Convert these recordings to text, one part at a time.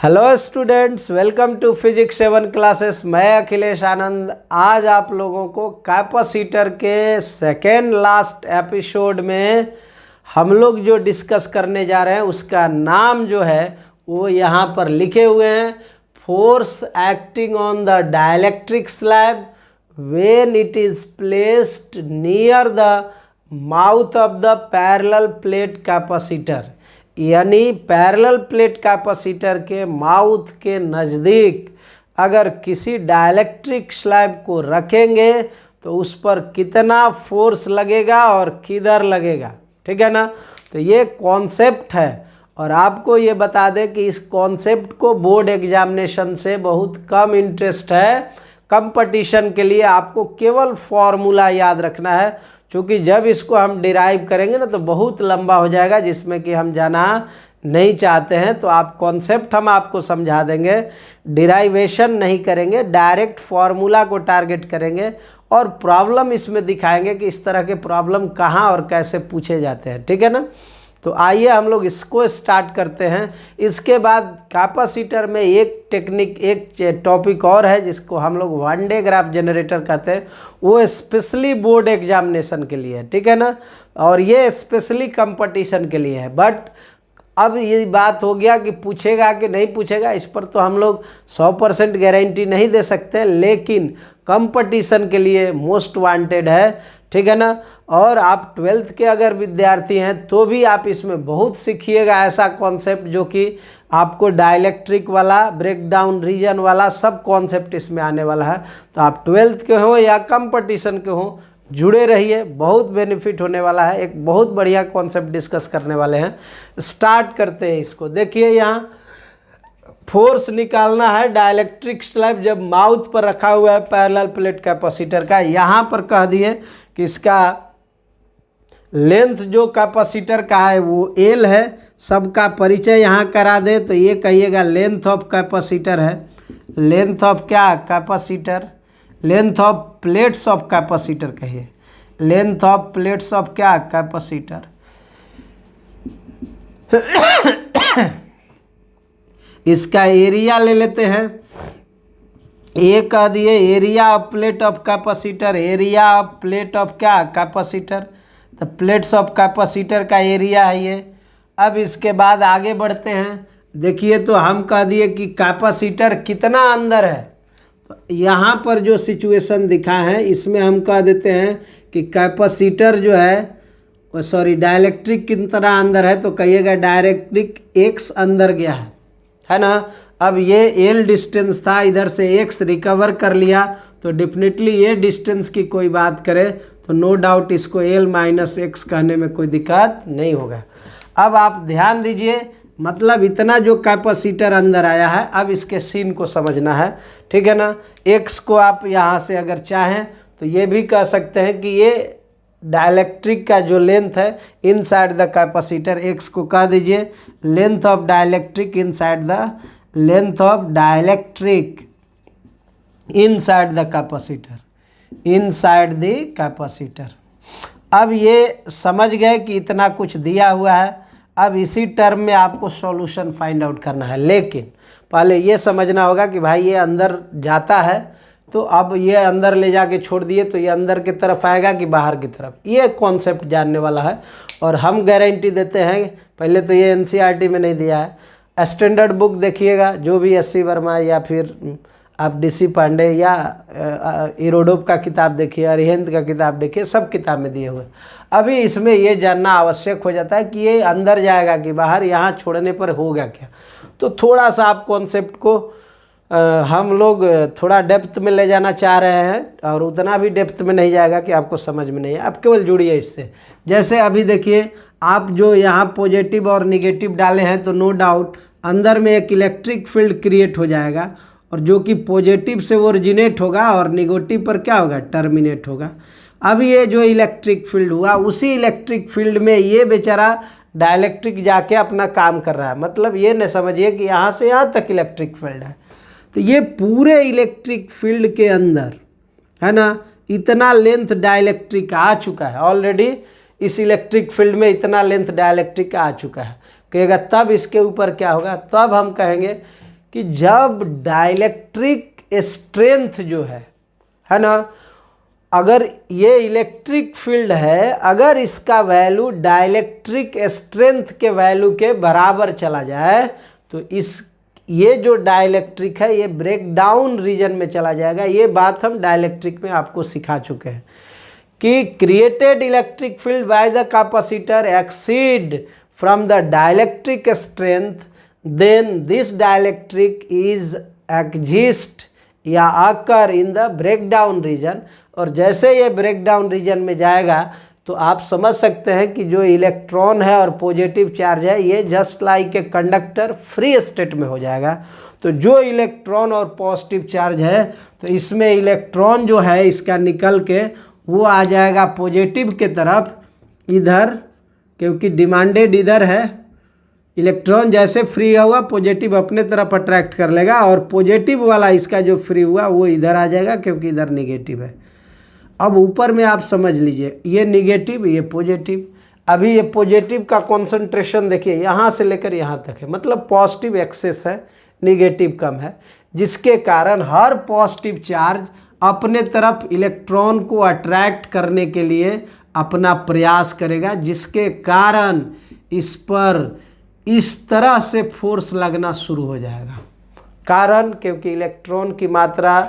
Hello students, welcome to physics 7 classes. मैं अखिलेश आनंद आज आप लोगों को कैपेसिटर के सेकेंड लास्ट एपिसोड में हम लोग जो डिस्कस करने जा रहे हैं उसका नाम जो है वो यहाँ पर लिखे हुए हैं। Force acting on the dielectric slab when it is placed near the mouth of the parallel plate capacitor, यानी पैरेलल प्लेट कैपेसिटर के माउथ के नज़दीक अगर किसी डाइलेक्ट्रिक स्लैब को रखेंगे तो उस पर कितना फोर्स लगेगा और किधर लगेगा, ठीक है ना। तो ये कॉन्सेप्ट है और आपको ये बता दें कि इस कॉन्सेप्ट को बोर्ड एग्जामिनेशन से बहुत कम इंटरेस्ट है। कंपटीशन के लिए आपको केवल फॉर्मूला याद रखना है, क्योंकि जब इसको हम डिराइव करेंगे ना तो बहुत लंबा हो जाएगा, जिसमें कि हम जाना नहीं चाहते हैं। तो आप कॉन्सेप्ट हम आपको समझा देंगे, डिराइवेशन नहीं करेंगे, डायरेक्ट फार्मूला को टारगेट करेंगे और प्रॉब्लम इसमें दिखाएंगे कि इस तरह के प्रॉब्लम कहाँ और कैसे पूछे जाते हैं, ठीक है ना। तो आइए हम लोग इसको स्टार्ट करते हैं। इसके बाद कैपेसिटर में एक टेक्निक, एक टॉपिक और है जिसको हम लोग वन डे ग्राफ जनरेटर कहते हैं। वो स्पेशली बोर्ड एग्जामिनेशन के लिए है, ठीक है ना, और ये स्पेशली कंपटीशन के लिए है। बट अब ये बात हो गया कि पूछेगा कि नहीं पूछेगा, इस पर तो हम लोग 100% गारंटी नहीं दे सकते, लेकिन कंपटीशन के लिए मोस्ट वांटेड है, ठीक है ना। और आप 12th के अगर विद्यार्थी हैं तो भी आप इसमें बहुत सीखिएगा ऐसा कॉन्सेप्ट जो कि आपको डाइलेक्ट्रिक वाला, ब्रेकडाउन रीजन वाला सब कॉन्सेप्ट इसमें आने वाला है। तो आप 12th के हो या कंपटीशन के हो, जुड़े रहिए, बहुत बेनिफिट होने वाला है। एक बहुत बढ़िया कॉन्सेप्ट डिस्कस करने वाले हैं। स्टार्ट करते हैं इसको। देखिए यहाँ फोर्स निकालना है डाइलेक्ट्रिक स्लैब जब माउथ पर रखा हुआ है पैरेलल प्लेट कैपेसिटर का। यहाँ पर कह दिए कि इसका लेंथ जो कैपेसिटर का है वो एल है। सबका परिचय यहाँ करा दे तो ये कहिएगा लेंथ ऑफ कैपेसिटर है। लेंथ ऑफ क्या? Capacitor. Length of plates of capacitor कहिए। लेंथ ऑफ प्लेट्स ऑफ क्या? कैपेसिटर। इसका एरिया ले लेते हैं। ए कह दिए area of plate of capacitor. Area of plate of क्या? कैपेसिटर। तो प्लेट्स ऑफ कैपेसिटर का एरिया है ये। अब इसके बाद आगे बढ़ते हैं। देखिए तो हम कह दिए कि कैपेसिटर कितना अंदर है। तो यहाँ पर जो सिचुएशन दिखा है इसमें हम कह देते हैं कि कैपेसिटर जो है डाइलेक्ट्रिक कितना अंदर है, तो कहिएगा डाइलेक्ट्रिक एक्स अंदर गया है ना। अब ये एल डिस्टेंस था, इधर से एक्स रिकवर कर लिया, तो डेफिनेटली ये डिस्टेंस की कोई बात करे तो नो डाउट इसको एल माइनस एक्स कहने में कोई दिक्कत नहीं होगा। अब आप ध्यान दीजिए, मतलब इतना जो कैपेसिटर अंदर आया है, अब इसके सीन को समझना है, ठीक है ना। एक्स को आप यहाँ से अगर चाहें तो ये भी कह सकते हैं कि ये डाइलेक्ट्रिक का जो लेंथ है इनसाइड द कैपेसिटर, एक्स को कह दीजिए length of dielectric inside the length of dielectric inside the capacitor, inside the capacitor. अब ये समझ गए कि इतना कुछ दिया हुआ है। अब इसी टर्म में आपको सॉल्यूशन फाइंड आउट करना है, लेकिन पहले ये समझना होगा कि भाई ये अंदर जाता है, तो अब ये अंदर ले जाके छोड़ दिए तो ये अंदर की तरफ आएगा कि बाहर की तरफ, ये कॉन्सेप्ट जानने वाला है। और हम गारंटी देते हैं, पहले तो ये एनसीईआरटी में नहीं दिया है, स्टैंडर्ड बुक देखिएगा, जो भी एससी वर्मा या फिर आप डीसी पांडे या इरोडोप का किताब देखिए, अरिहंत का किताब देखिए, सब किताब में दिए हुए। अभी इसमें ये जानना आवश्यक हो जाता है कि ये अंदर जाएगा कि बाहर, यहाँ छोड़ने पर होगा क्या। तो थोड़ा सा आप कॉन्सेप्ट को हम लोग थोड़ा डेप्थ में ले जाना चाह रहे हैं, और उतना भी डेप्थ में नहीं जाएगा कि आपको समझ में नहीं है। आप केवल जुड़िए इससे। जैसे अभी देखिए, आप जो यहाँ पॉजिटिव और निगेटिव डाले हैं तो नो डाउट अंदर में एक इलेक्ट्रिक फील्ड क्रिएट हो जाएगा, और जो कि पॉजिटिव से ओरिजिनेट होगा और निगेटिव पर क्या होगा? टर्मिनेट होगा। अब ये जो इलेक्ट्रिक फील्ड हुआ, उसी इलेक्ट्रिक फील्ड में ये बेचारा डाइलेक्ट्रिक जाके अपना काम कर रहा है। मतलब ये न समझिए कि यहाँ से यहाँ तक इलेक्ट्रिक फील्ड है, तो ये पूरे इलेक्ट्रिक फील्ड के अंदर है ना, इतना लेंथ डाइलेक्ट्रिक आ चुका है ऑलरेडी। इस इलेक्ट्रिक फील्ड में इतना लेंथ डाइलेक्ट्रिक आ चुका है, कहेगा तब इसके ऊपर क्या होगा? तब हम कहेंगे कि जब डाइलेक्ट्रिक स्ट्रेंथ जो है ना, अगर ये इलेक्ट्रिक फील्ड है, अगर इसका वैल्यू डाइलेक्ट्रिक स्ट्रेंथ के वैल्यू के बराबर चला जाए तो ये जो डाइलेक्ट्रिक है ये ब्रेक डाउन रीजन में चला जाएगा। ये बात हम डाइलेक्ट्रिक में आपको सिखा चुके हैं कि created electric field by the capacitor exceed from the dielectric strength, then this dielectric is exist या occur in the break down region. और जैसे ये ब्रेक डाउन रीजन में जाएगा तो आप समझ सकते हैं कि जो इलेक्ट्रॉन है और पॉजिटिव चार्ज है ये just like a conductor free state में हो जाएगा। तो जो इलेक्ट्रॉन और पॉजिटिव चार्ज है तो इसमें इलेक्ट्रॉन जो है इसका निकल के वो आ जाएगा पॉजिटिव के तरफ इधर, क्योंकि डिमांडेड इधर है। इलेक्ट्रॉन जैसे फ्री हुआ पॉजिटिव अपने तरफ अट्रैक्ट कर लेगा और पॉजिटिव वाला इसका जो फ्री हुआ वो इधर आ जाएगा क्योंकि इधर नेगेटिव है। अब ऊपर में आप समझ लीजिए ये नेगेटिव ये पॉजिटिव। अभी ये पॉजिटिव का कॉन्सेंट्रेशन देखिए यहाँ से लेकर यहाँ तक है, मतलब पॉजिटिव एक्सेस है, नेगेटिव कम है, जिसके कारण हर पॉजिटिव चार्ज अपने तरफ इलेक्ट्रॉन को अट्रैक्ट करने के लिए अपना प्रयास करेगा, जिसके कारण इस पर इस तरह से फोर्स लगना शुरू हो जाएगा। कारण क्योंकि इलेक्ट्रॉन की मात्रा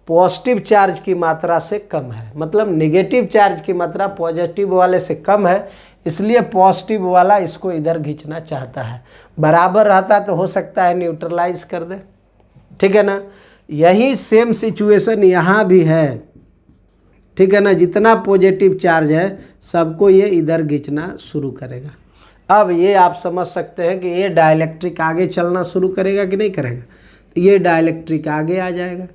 पॉजिटिव चार्ज की मात्रा से कम है, मतलब नेगेटिव चार्ज की मात्रा पॉजिटिव वाले से कम है, इसलिए पॉजिटिव वाला इसको इधर खींचना चाहता है। बराबर रहता तो हो सकता है न्यूट्रलाइज कर दे, ठीक है ना। यही सेम सिचुएशन यहाँ भी है, ठीक है ना। जितना पॉजिटिव चार्ज है सबको ये इधर खींचना शुरू करेगा। अब ये आप समझ सकते हैं कि ये डाइलेक्ट्रिक आगे चलना शुरू करेगा कि नहीं करेगा, तो ये डाइलेक्ट्रिक आगे आ जाएगा।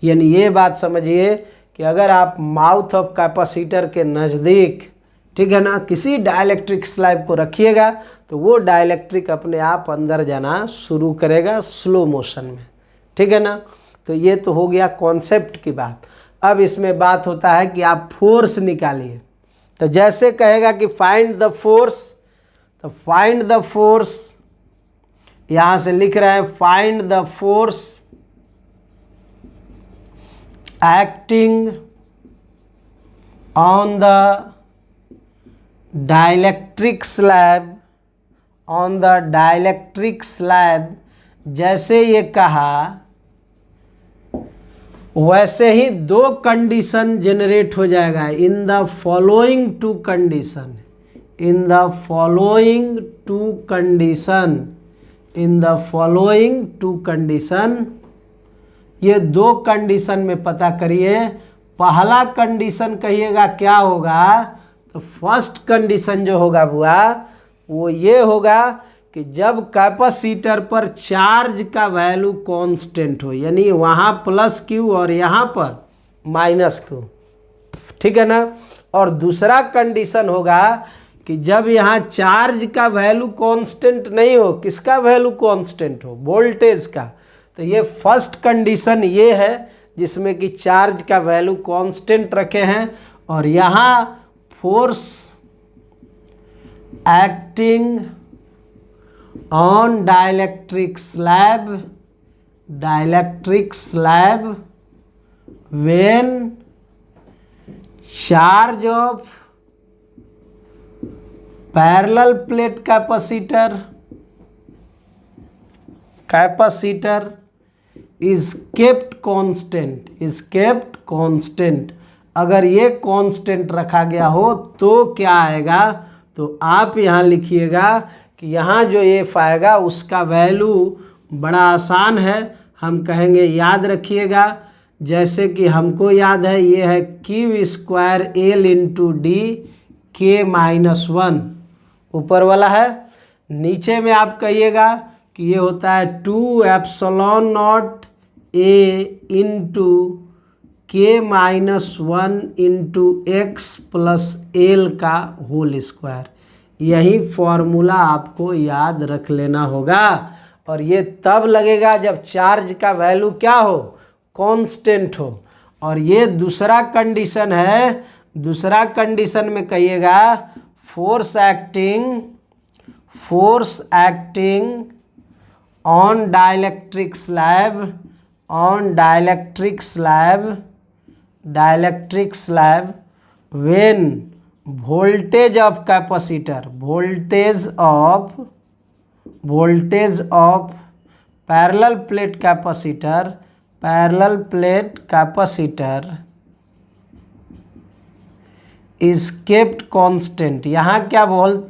यानी ये बात समझिए कि अगर आप माउथ ऑफ कैपेसिटर के नज़दीक, ठीक है ना, किसी डाइलेक्ट्रिक स्लैब को रखिएगा तो वो डाइलेक्ट्रिक अपने आप अंदर जाना शुरू करेगा स्लो मोशन में, ठीक है ना। तो ये तो हो गया कॉन्सेप्ट की बात। अब इसमें बात होता है कि आप फोर्स निकालिए। तो जैसे कहेगा कि फाइंड द फोर्स, तो फाइंड द फोर्स यहाँ से लिख रहे हैं find the force acting on the dielectric slab, on the dielectric slab. जैसे ये कहा वैसे ही दो कंडीशन जनरेट हो जाएगा। In the following two condition, in the following two condition, in the following two condition. ये दो कंडीशन में पता करिए। पहला कंडीशन कहिएगा क्या होगा, तो फर्स्ट कंडीशन जो होगा बुआ वो ये होगा कि जब कैपेसिटर पर चार्ज का वैल्यू कांस्टेंट हो, यानी वहाँ प्लस क्यू और यहाँ पर माइनस क्यू, ठीक है ना। और दूसरा कंडीशन होगा कि जब यहाँ चार्ज का वैल्यू कांस्टेंट नहीं हो, किसका वैल्यू कांस्टेंट हो, वोल्टेज का। तो ये फर्स्ट कंडीशन ये है जिसमें कि चार्ज का वैल्यू कांस्टेंट रखे हैं और यहाँ force acting on dielectric slab, dielectric slab when charge of parallel plate capacitor, capacitor is kept constant, is kept constant. अगर ये कांस्टेंट रखा गया हो तो क्या आएगा, तो आप यहाँ लिखिएगा कि यहाँ जो एफ आएगा उसका वैल्यू बड़ा आसान है, हम कहेंगे याद रखिएगा। जैसे कि हमको याद है ये है Q square L into D के माइनस 1 ऊपर वाला है। नीचे में आप कहिएगा कि ये होता है 2 एप्सिलॉन नॉट ए इंटू के minus 1 into x plus L का होल स्क्वायर। यही फॉर्मूला आपको याद रख लेना होगा और ये तब लगेगा जब चार्ज का वैल्यू क्या हो, कांस्टेंट हो। और ये दूसरा कंडीशन है, दूसरा कंडीशन में कहिएगा force acting on dielectric slab when voltage of capacitor, voltage of parallel plate capacitor is kept constant। यहाँ क्या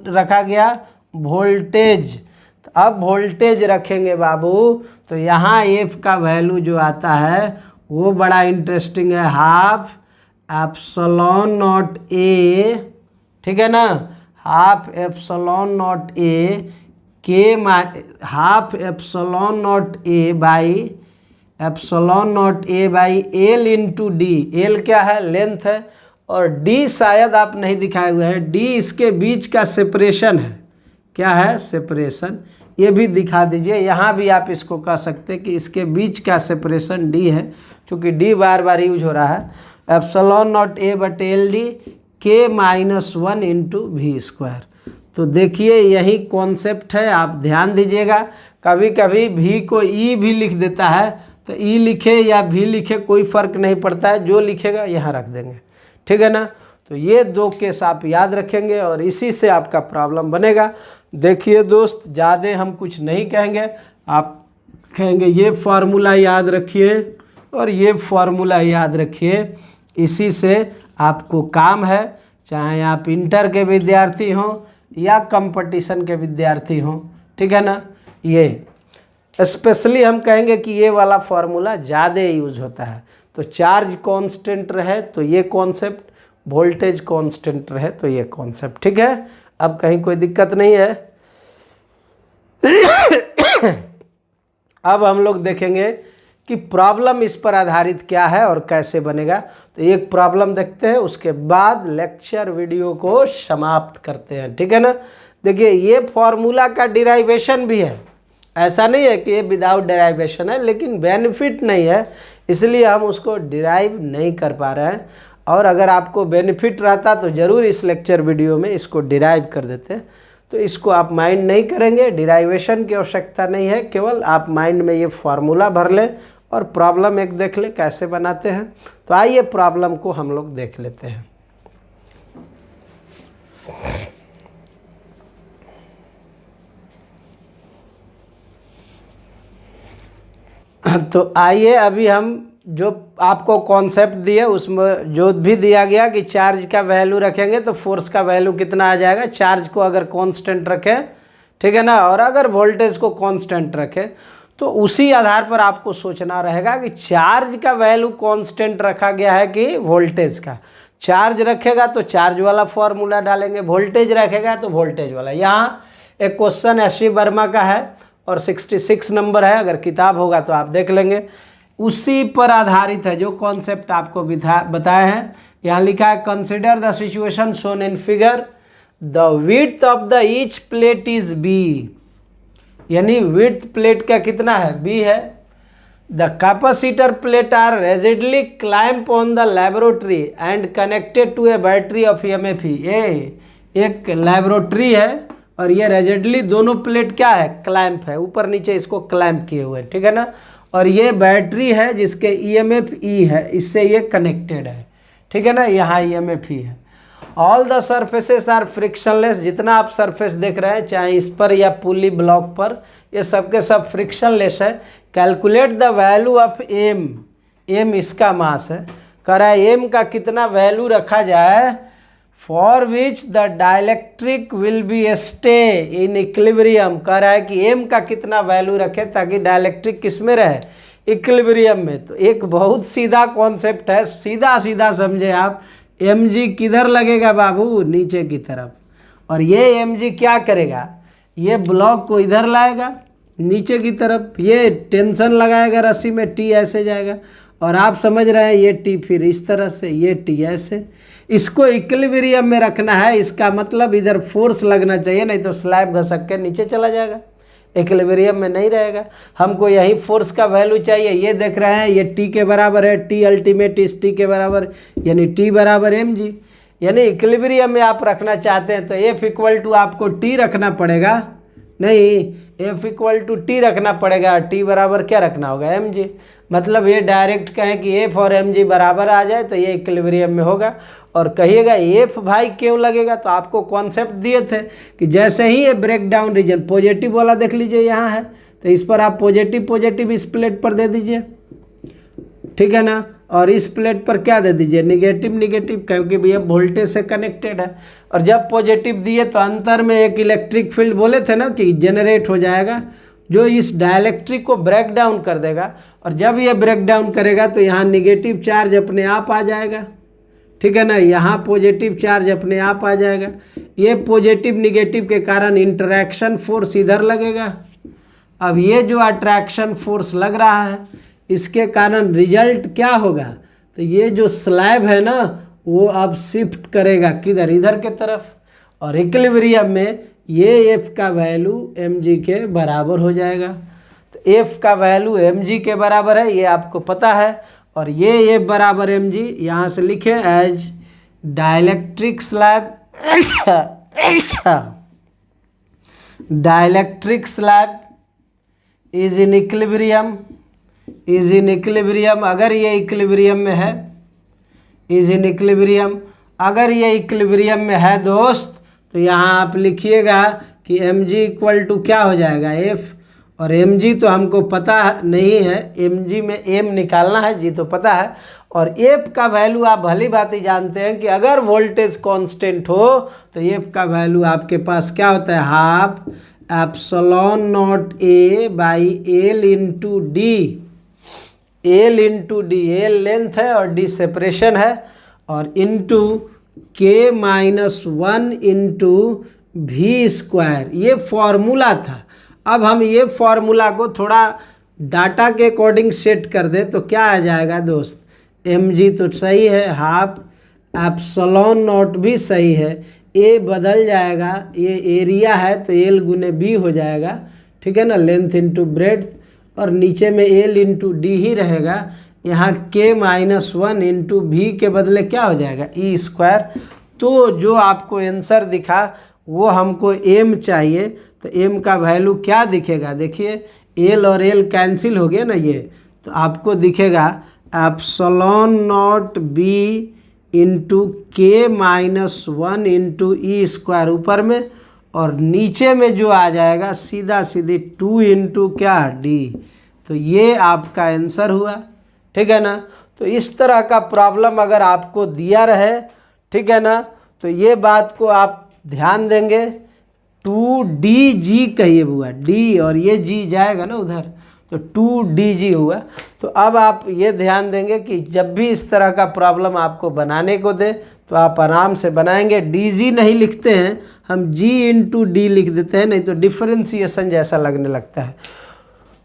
रखा गया, वोल्टेज। तो अब वोल्टेज रखेंगे बाबू, तो यहाँ एफ का वैल्यू जो आता है वो बड़ा इंटरेस्टिंग है, हाफ एप्सिलॉन नॉट ए, ठीक है ना, हाफ एप्सिलॉन नॉट ए के half epsilon not a by L into D. L क्या है, लेंथ है, और डी शायद आप नहीं दिखाए हुए हैं, डी इसके बीच का सेपरेशन है। क्या है, सेपरेशन। ये भी दिखा दीजिए, यहाँ भी आप इसको कह सकते हैं कि इसके बीच का सेपरेशन डी है, क्योंकि डी बार बार यूज हो रहा है। एप्सिलॉन नॉट ए बटे एल डी के -1 इंटू वी स्क्वायर। तो देखिए यही कॉन्सेप्ट है, आप ध्यान दीजिएगा। कभी कभी भी को ई भी लिख देता है, तो ई लिखे या भी लिखे कोई फ़र्क नहीं पड़ता है, जो लिखेगा यहाँ रख देंगे, ठीक है ना। तो ये दो केस आप याद रखेंगे और इसी से आपका प्रॉब्लम बनेगा। देखिए दोस्त, ज़्यादा हम कुछ नहीं कहेंगे, आप कहेंगे ये फार्मूला याद रखिए और ये फार्मूला याद रखिए, इसी से आपको काम है, चाहे आप इंटर के विद्यार्थी हों या कंपटीशन के विद्यार्थी हों, ठीक है ना। ये स्पेशली हम कहेंगे कि ये वाला फार्मूला ज़्यादा यूज होता है। तो चार्ज कांस्टेंट रहे तो ये कॉन्सेप्ट, वोल्टेज कांस्टेंट रहे तो ये कॉन्सेप्ट, ठीक है। अब कहीं कोई दिक्कत नहीं है। अब हम लोग देखेंगे कि प्रॉब्लम इस पर आधारित क्या है और कैसे बनेगा। तो एक प्रॉब्लम देखते हैं, उसके बाद लेक्चर वीडियो को समाप्त करते हैं, ठीक है ना। देखिए ये फॉर्मूला का डिराइवेशन भी है, ऐसा नहीं है कि ये विदाउट डिराइवेशन है, लेकिन बेनिफिट नहीं है, इसलिए हम उसको डिराइव नहीं कर पा रहे हैं। और अगर आपको बेनिफिट रहता तो ज़रूर इस लेक्चर वीडियो में इसको डिराइव कर देते। तो इसको आप माइंड नहीं करेंगे, डिराइवेशन की आवश्यकता नहीं है, केवल आप माइंड में ये फार्मूला भर लें और प्रॉब्लम एक देख लें कैसे बनाते हैं। तो आइए प्रॉब्लम को हम लोग देख लेते हैं। तो आइए अभी हम जो आपको कॉन्सेप्ट दिए उसमें जो भी दिया गया कि चार्ज का वैल्यू रखेंगे तो फोर्स का वैल्यू कितना आ जाएगा। चार्ज को अगर कांस्टेंट रखें, ठीक है ना, और अगर वोल्टेज को कांस्टेंट रखें, तो उसी आधार पर आपको सोचना रहेगा कि चार्ज का वैल्यू कांस्टेंट रखा गया है कि वोल्टेज का। चार्ज रखेगा तो चार्ज वाला फॉर्मूला डालेंगे, वोल्टेज रखेगा तो वोल्टेज वाला। यहाँ एक क्वेश्चन एस वर्मा का है और 66 नंबर है, अगर किताब होगा तो आप देख लेंगे। उसी पर आधारित है जो कॉन्सेप्ट आपको बताया है। यहाँ लिखा है consider the situation shown in figure, the width of the each plate is B, यानी विड्थ प्लेट का कितना है, बी है। The capacitor plate are rigidly climb on the laboratory and connected to a battery of EMF। ये एक laboratory है और ये रेजिडली दोनों प्लेट क्या है, क्लैंप है, ऊपर नीचे इसको क्लैंप किए हुए, ठीक है ना। और ये बैटरी है जिसके EMF E है, इससे ये कनेक्टेड है, ठीक है ना। यहाँ EMF E है। All the surfaces are frictionless, जितना आप सरफेस देख रहे हैं चाहे इस पर या पुली ब्लॉक पर, ये सबके सब फ्रिक्शनलेस है। Calculate the value of M, M इसका मास है। कह रहा है एम का कितना वैल्यू रखा जाए, for which the dielectric will be stay in equilibrium. कह रहा है कि एम का कितना वैल्यू रखे ताकि डाइलेक्ट्रिक किस में रहे, इक्विलिब्रियम में। तो एक बहुत सीधा कॉन्सेप्ट है, सीधा सीधा समझे आप। mg किधर लगेगा बाबू, नीचे की तरफ, और ये mg क्या करेगा, ये ब्लॉक को इधर लाएगा नीचे की तरफ, ये टेंशन लगाएगा रस्सी में, T ऐसे जाएगा, और आप समझ रहे हैं ये T फिर इस तरह से, ये T ऐसे। इसको इक्विलिब्रियम में रखना है, इसका मतलब इधर फोर्स लगना चाहिए, नहीं तो स्लैब घसक के नीचे चला जाएगा, इक्विलिब्रियम में नहीं रहेगा। हमको यही फोर्स का वैल्यू चाहिए। ये देख रहे हैं ये T के बराबर है, T अल्टीमेट इस T के बराबर, यानी T बराबर mg, यानी इक्विलिब्रियम में आप रखना चाहते हैं तो F इक्वल टू आपको T रखना पड़ेगा, नहीं F इक्वल टू टी रखना पड़ेगा, टी बराबर क्या रखना होगा mg। मतलब ये डायरेक्ट कहें कि F और mg बराबर आ जाए तो ये इक्विलिब्रियम में होगा। और कहिएगा F भाई क्यों लगेगा, तो आपको कॉन्सेप्ट दिए थे कि जैसे ही ये ब्रेक डाउन रीजन पॉजिटिव वाला देख लीजिए यहाँ है, तो इस पर आप पॉजिटिव पॉजिटिव इस प्लेट पर दे दीजिए, ठीक है ना, और इस प्लेट पर क्या दे दीजिए निगेटिव निगेटिव, क्योंकि भैया वोल्टेज से कनेक्टेड है। और जब पॉजिटिव दिए तो अंतर में एक इलेक्ट्रिक फील्ड बोले थे ना कि जनरेट हो जाएगा, जो इस डाइलेक्ट्रिक को ब्रेक डाउन कर देगा। और जब ये ब्रेक डाउन करेगा तो यहाँ निगेटिव चार्ज अपने आप आ जाएगा, ठीक है ना, यहाँ पॉजिटिव चार्ज अपने आप आ जाएगा। ये पॉजिटिव निगेटिव के कारण इंटरैक्शन फोर्स इधर लगेगा। अब ये जो अट्रैक्शन फोर्स लग रहा है इसके कारण रिजल्ट क्या होगा, तो ये जो स्लैब है ना वो अब शिफ्ट करेगा किधर, इधर के तरफ। और इक्विलिब्रियम में ये F का वैल्यू mg के बराबर हो जाएगा। तो F का वैल्यू mg के बराबर है, ये आपको पता है। और ये F बराबर mg यहाँ से लिखे as dielectric slab, dielectric slab is in equilibrium, is in equilibrium. अगर ये इक्विलिब्रियम में है, इज इन इक्विलिब्रियम, अगर ये इक्विलिब्रियम में है दोस्त, तो यहाँ आप लिखिएगा कि mg इक्वल टू क्या हो जाएगा F। और mg तो हमको पता नहीं है, mg में m निकालना है, जी तो पता है। और F का वैल्यू आप भली भांति जानते हैं कि अगर वोल्टेज कांस्टेंट हो तो F का वैल्यू आपके पास क्या होता है, half epsilon not a by L into D. L into D, L length है और डी सेपरेशन है, और इंटू के माइनस 1 इंटू वी स्क्वायर, ये फॉर्मूला था। अब हम ये फॉर्मूला को थोड़ा डाटा के अकॉर्डिंग सेट कर दे तो क्या आ जाएगा दोस्त, mg तो सही है, हाफ एप्सिलॉन नॉट भी सही है, a बदल जाएगा, ये एरिया है तो एल गुने बी हो जाएगा, ठीक है ना, लेंथ इंटू ब्रेड्थ, और नीचे में एल इंटू डी ही रहेगा। यहाँ के माइनस 1 इंटू वी के बदले क्या हो जाएगा ई स्क्वायर। तो जो आपको आंसर दिखा वो हमको m चाहिए, तो m का वैल्यू क्या दिखेगा, देखिए एल और एल कैंसिल हो गया ना ये, तो आपको दिखेगा एप्सिलॉन नॉट बी इंटू के माइनस 1 इंटू ई स्क्वायर ऊपर में, और नीचे में जो आ जाएगा सीधा सीधी 2 इंटू क्या डी। तो ये आपका आंसर हुआ, ठीक है ना। तो इस तरह का प्रॉब्लम अगर आपको दिया रहे, ठीक है ना, तो ये बात को आप ध्यान देंगे। 2dg कहिए बुआ, डी और ये जी जाएगा ना उधर, तो 2dg हुआ। तो अब आप ये ध्यान देंगे कि जब भी इस तरह का प्रॉब्लम आपको बनाने को दे तो आप आराम से बनाएंगे। dg नहीं लिखते हैं हम, g इंटू डी लिख देते हैं, नहीं तो डिफरेंशिएशन जैसा लगने लगता है।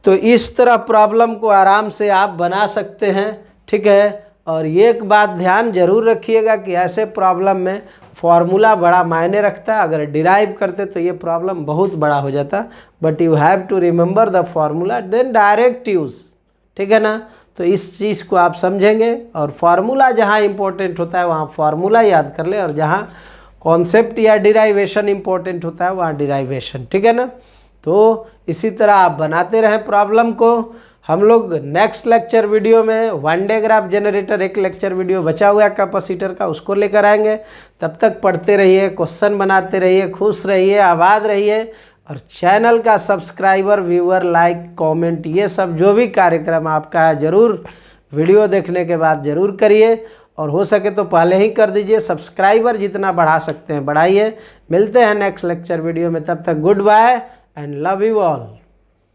तो इस तरह प्रॉब्लम को आराम से आप बना सकते हैं, ठीक है। और एक बात ध्यान जरूर रखिएगा कि ऐसे प्रॉब्लम में फॉर्मूला बड़ा मायने रखता है। अगर डिराइव करते तो ये प्रॉब्लम बहुत बड़ा हो जाता, but you have to remember the formula then direct use, ठीक है ना। तो इस चीज़ को आप समझेंगे, और फार्मूला जहाँ इंपॉर्टेंट होता है वहाँ फार्मूला याद कर ले, और जहाँ कॉन्सेप्ट या डिराइवेशन इंपॉर्टेंट होता है वहाँ डिराइवेशन, ठीक है ना। तो इसी तरह आप बनाते रहें प्रॉब्लम को। हम लोग नेक्स्ट लेक्चर वीडियो में वन डे ग्राफ जनरेटर एक लेक्चर वीडियो बचा हुआ है कैपेसिटर का, उसको लेकर आएंगे। तब तक पढ़ते रहिए, क्वेश्चन बनाते रहिए, खुश रहिए, आबाद रहिए, और चैनल का सब्सक्राइबर, व्यूअर, लाइक, कमेंट, ये सब जो भी कार्यक्रम आपका है ज़रूर वीडियो देखने के बाद ज़रूर करिए, और हो सके तो पहले ही कर दीजिए। सब्सक्राइबर जितना बढ़ा सकते हैं बढ़ाइए। मिलते हैं नेक्स्ट लेक्चर वीडियो में, तब तक goodbye and love you all.